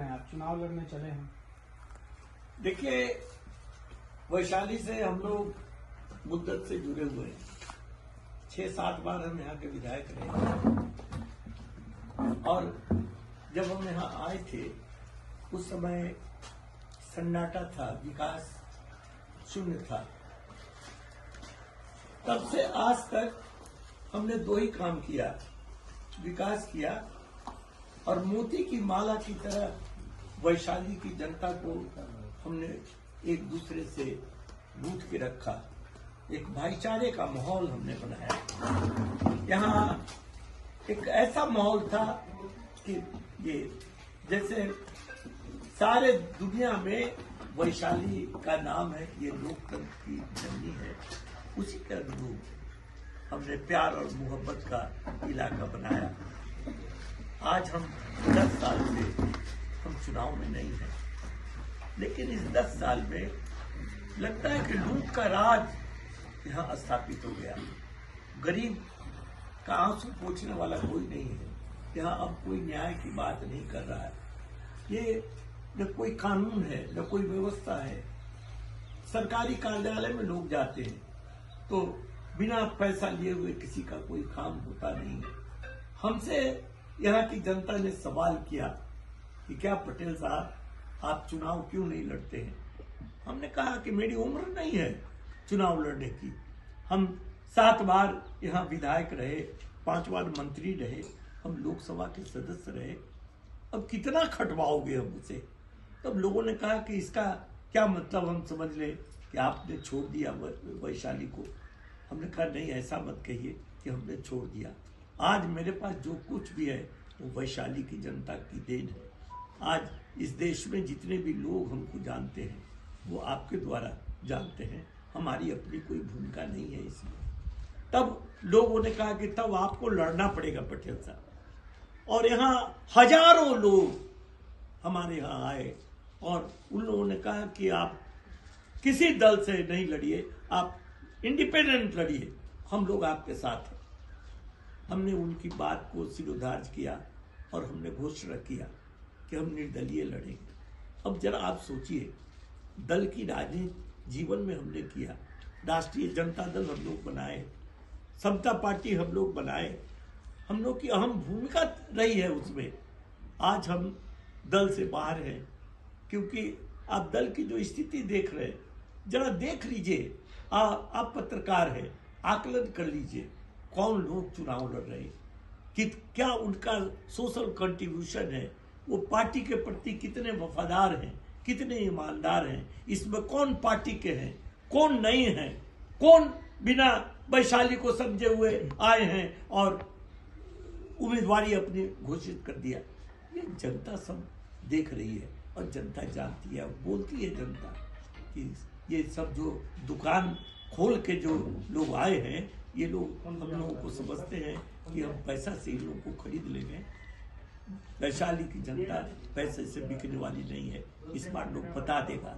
आप चुनाव लड़ने चले हैं। देखिए, वैशाली से हम लोग मुद्दत से जुड़े हुए हैं। 6-7 बार हम यहाँ के विधायक रहे और जब हम यहाँ आए थे उस समय सन्नाटा था, विकास शून्य था। तब से आज तक हमने 2 ही काम किया, विकास किया और मोती की माला की तरह वैशाली की जनता को हमने एक दूसरे से गूंथ के रखा। एक भाईचारे का माहौल हमने बनाया। यहाँ एक ऐसा माहौल था कि ये जैसे सारे दुनिया में वैशाली का नाम है, ये लोकतंत्र की जननी है, उसी के अनुरूप हमने प्यार और मोहब्बत का इलाका बनाया। आज हम 10 साल से हम चुनाव में नहीं हैं, लेकिन इस 10 साल में लगता है कि लूट का राज यहाँ स्थापित हो गया। गरीब का आंसू पोंछने वाला कोई नहीं है। यहाँ अब कोई न्याय की बात नहीं कर रहा है। ये न कोई कानून है, न कोई व्यवस्था है। सरकारी कार्यालय में लोग जाते हैं तो बिना पैसा लिए हुए किसी का कोई काम होता नहीं है। हमसे यहाँ की जनता ने सवाल किया कि क्या पटेल साहब आप चुनाव क्यों नहीं लड़ते हैं। हमने कहा कि मेरी उम्र नहीं है चुनाव लड़ने की। हम 7 बार यहाँ विधायक रहे, 5 बार मंत्री रहे, हम लोकसभा के सदस्य रहे। अब कितना खटवाओगे हम उसे। तब लोगों ने कहा कि इसका क्या मतलब हम समझ ले कि आपने छोड़ दिया वैशाली को। हमने कहा नहीं, ऐसा मत कहिए कि हमने छोड़ दिया। आज मेरे पास जो कुछ भी है वो वैशाली की जनता की देन है। आज इस देश में जितने भी लोग हमको जानते हैं वो आपके द्वारा जानते हैं। हमारी अपनी कोई भूमिका नहीं है इसमें। तब लोगों ने कहा कि तब आपको लड़ना पड़ेगा पटेल साहब। और यहाँ हजारों लोग हमारे यहाँ आए और उन लोगों ने कहा कि आप किसी दल से नहीं लड़िए, आप इंडिपेंडेंट लड़िए, हम लोग आपके साथ हैं। हमने उनकी बात को सिरोधार्य किया और हमने घोषणा किया कि हम निर्दलीय लड़ेंगे। अब जरा आप सोचिए, दल की राजनीति जीवन में हमने किया। राष्ट्रीय जनता दल हम लोग बनाए, समता पार्टी हम लोग बनाए, हम लोग की अहम भूमिका रही है उसमें। आज हम दल से बाहर हैं क्योंकि आप दल की जो स्थिति देख रहे हैं, जरा देख लीजिए। आप पत्रकार हैं, आकलन कर लीजिए कौन लोग चुनाव लड़ रहे हैं, कि क्या उनका सोशल कंट्रीब्यूशन है, वो पार्टी के प्रति कितने वफादार हैं, कितने ईमानदार हैं, इसमें कौन पार्टी के हैं, कौन नहीं हैं, कौन बिना वैशाली को समझे हुए आए हैं और उम्मीदवारी अपनी घोषित कर दिया। ये जनता सब देख रही है और जनता जानती है, बोलती है जनता कि ये सब जो दुकान खोल के जो लोग आए हैं, ये लोग हम लोगों को समझते हैं कि हम पैसा से इन लोगों को खरीद लेंगे। वैशाली की जनता पैसे से बिकने वाली नहीं है। इस बार लोग बता देगा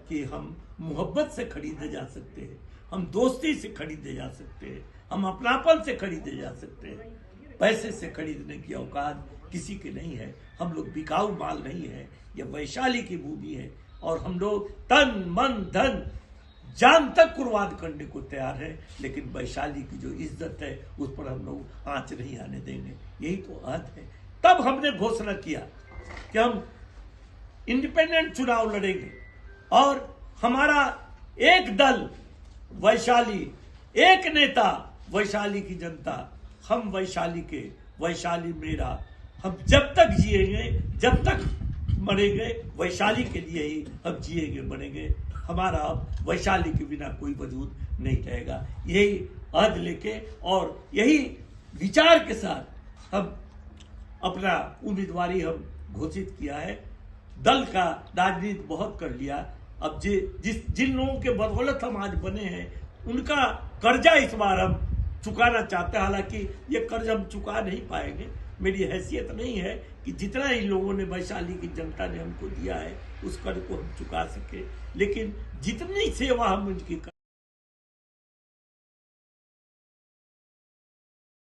कि हम मोहब्बत से खरीदे जा सकते हैं, हम दोस्ती से खरीदे जा सकते हैं, हम अपनापन से खरीदे जा सकते हैं। पैसे से खरीदने की औकात किसी के नहीं है। हम लोग बिकाऊ माल नहीं है। ये वैशाली की भूमि है और हम लोग तन मन धन जान तक कुर्बान करने को तैयार है। लेकिन वैशाली की जो इज्जत है उस पर हम लोग आंच नहीं आने देंगे। यही तो अर्थ है। तब हमने घोषणा किया कि हम इंडिपेंडेंट चुनाव लड़ेंगे और हमारा एक दल वैशाली, एक नेता वैशाली की जनता, हम वैशाली के, वैशाली मेरा। हम जब तक जिएंगे, जब तक मरेंगे, वैशाली के लिए ही हम जिएंगे मरेंगे। हमारा अब वैशाली के बिना कोई वजूद नहीं रहेगा। यही अहद लेके और यही विचार के साथ हम अपना उम्मीदवारी हम घोषित किया है। दल का राजनीति बहुत कर लिया। अब जिन लोगों के बदौलत हम आज बने हैं, उनका कर्जा इस बार हम चुकाना चाहते हैं। हालांकि ये कर्ज हम चुका नहीं पाएंगे। मेरी हैसियत नहीं है कि जितना इन लोगों ने, वैशाली की जनता ने हमको दिया है, उस कर्ज को हम चुका सके। लेकिन जितनी सेवा हम उनकी